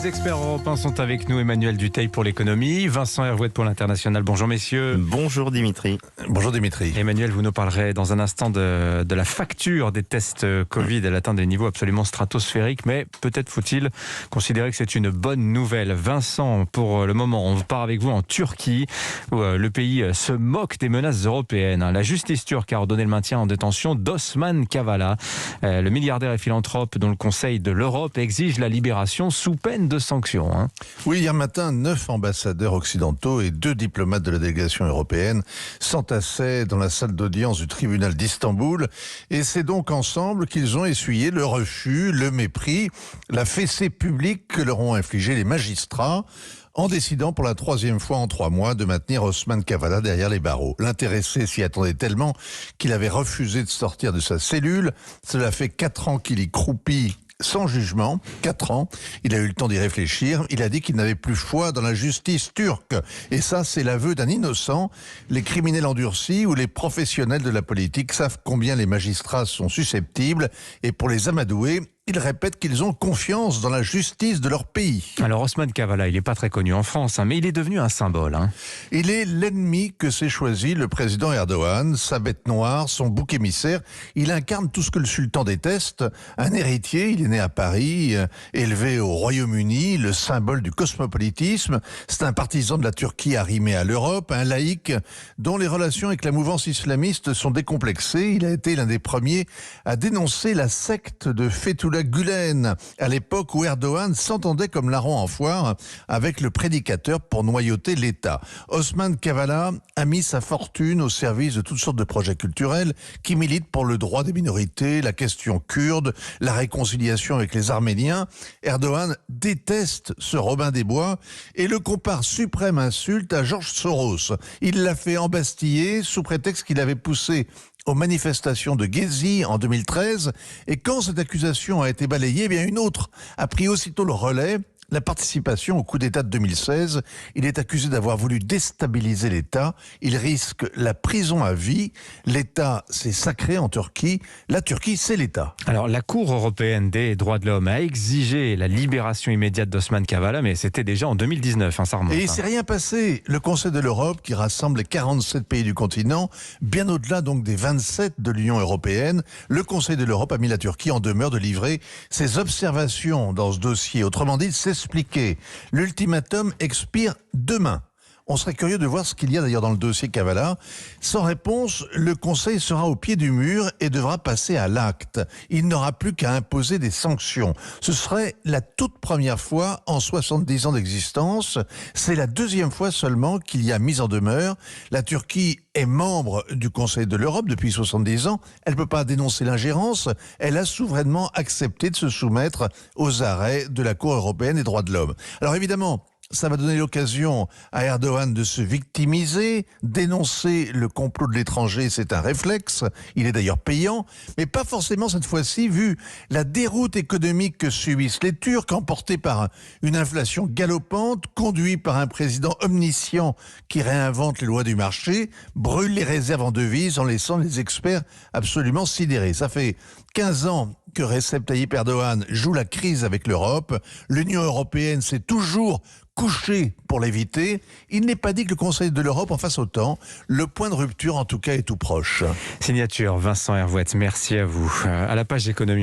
Les experts européens sont avec nous. Emmanuel Dutheil pour l'économie, Vincent Hervouet pour l'international. Bonjour messieurs. Bonjour Dimitri. Bonjour Dimitri. Emmanuel, vous nous parlerez dans un instant de la facture des tests Covid. Elle atteint des niveaux absolument stratosphériques, mais peut-être faut-il considérer que c'est une bonne nouvelle. Vincent, pour le moment, on part avec vous en Turquie, où le pays se moque des menaces européennes. La justice turque a ordonné le maintien en détention d'Osman Kavala, le milliardaire et philanthrope dont le Conseil de l'Europe exige la libération sous peine de sanctions. Oui, hier matin, 9 ambassadeurs occidentaux et 2 diplomates de la délégation européenne s'entassaient dans la salle d'audience du tribunal d'Istanbul. Et c'est donc ensemble qu'ils ont essuyé le refus, le mépris, la fessée publique que leur ont infligé les magistrats en décidant pour la 3e fois en 3 mois de maintenir Osman Kavala derrière les barreaux. L'intéressé s'y attendait tellement qu'il avait refusé de sortir de sa cellule. Cela fait 4 ans qu'il y croupit sans jugement, 4 ans. Il a eu le temps d'y réfléchir. Il a dit qu'il n'avait plus foi dans la justice turque. Et ça, c'est l'aveu d'un innocent. Les criminels endurcis ou les professionnels de la politique savent combien les magistrats sont susceptibles. Et pour les amadouer, ils répètent qu'ils ont confiance dans la justice de leur pays. Alors Osman Kavala, il n'est pas très connu en France, mais il est devenu un symbole. Il est l'ennemi que s'est choisi le président Erdogan, sa bête noire, son bouc émissaire. Il incarne tout ce que le sultan déteste. Un héritier, il est né à Paris, élevé au Royaume-Uni, le symbole du cosmopolitisme. C'est un partisan de la Turquie arrimé à l'Europe, un laïc dont les relations avec la mouvance islamiste sont décomplexées. Il a été l'un des premiers à dénoncer la secte de Fethullah Gülen, à l'époque où Erdogan s'entendait comme larron en foire avec le prédicateur pour noyauter l'État. Osman Kavala a mis sa fortune au service de toutes sortes de projets culturels qui militent pour le droit des minorités, la question kurde, la réconciliation avec les Arméniens. Erdogan déteste ce Robin des Bois et le compare suprême insulte à George Soros. Il l'a fait embastiller sous prétexte qu'il avait poussé aux manifestations de Gezi en 2013. Et quand cette accusation a été balayée, eh bien une autre a pris aussitôt le relais. La participation au coup d'État de 2016. Il est accusé d'avoir voulu déstabiliser l'État. Il risque la prison à vie. L'État, c'est sacré en Turquie. La Turquie, c'est l'État. Alors, la Cour européenne des droits de l'homme a exigé la libération immédiate d'Osman Kavala, mais c'était déjà en 2019, ça remonte. Et il s'est rien passé. Le Conseil de l'Europe, qui rassemble les 47 pays du continent, bien au-delà donc des 27 de l'Union européenne, le Conseil de l'Europe a mis la Turquie en demeure de livrer ses observations dans ce dossier. Autrement dit, expliquer. L'ultimatum expire demain. On serait curieux de voir ce qu'il y a d'ailleurs dans le dossier Kavala. Sans réponse, le Conseil sera au pied du mur et devra passer à l'acte. Il n'aura plus qu'à imposer des sanctions. Ce serait la toute première fois en 70 ans d'existence. C'est la 2e fois seulement qu'il y a mise en demeure. La Turquie est membre du Conseil de l'Europe depuis 70 ans. Elle ne peut pas dénoncer l'ingérence. Elle a souverainement accepté de se soumettre aux arrêts de la Cour européenne des droits de l'homme. Alors évidemment, ça va donner l'occasion à Erdogan de se victimiser. Dénoncer le complot de l'étranger, c'est un réflexe. Il est d'ailleurs payant, mais pas forcément cette fois-ci, vu la déroute économique que subissent les Turcs, emportés par une inflation galopante, conduit par un président omniscient qui réinvente les lois du marché, brûle les réserves en devises en laissant les experts absolument sidérés. Ça fait 15 ans que Recep Tayyip Erdogan joue la crise avec l'Europe. L'Union européenne s'est toujours couchée pour l'éviter. Il n'est pas dit que le Conseil de l'Europe en fasse autant. Le point de rupture, en tout cas, est tout proche. Signature Vincent Hervouet, merci à vous. À la page économie.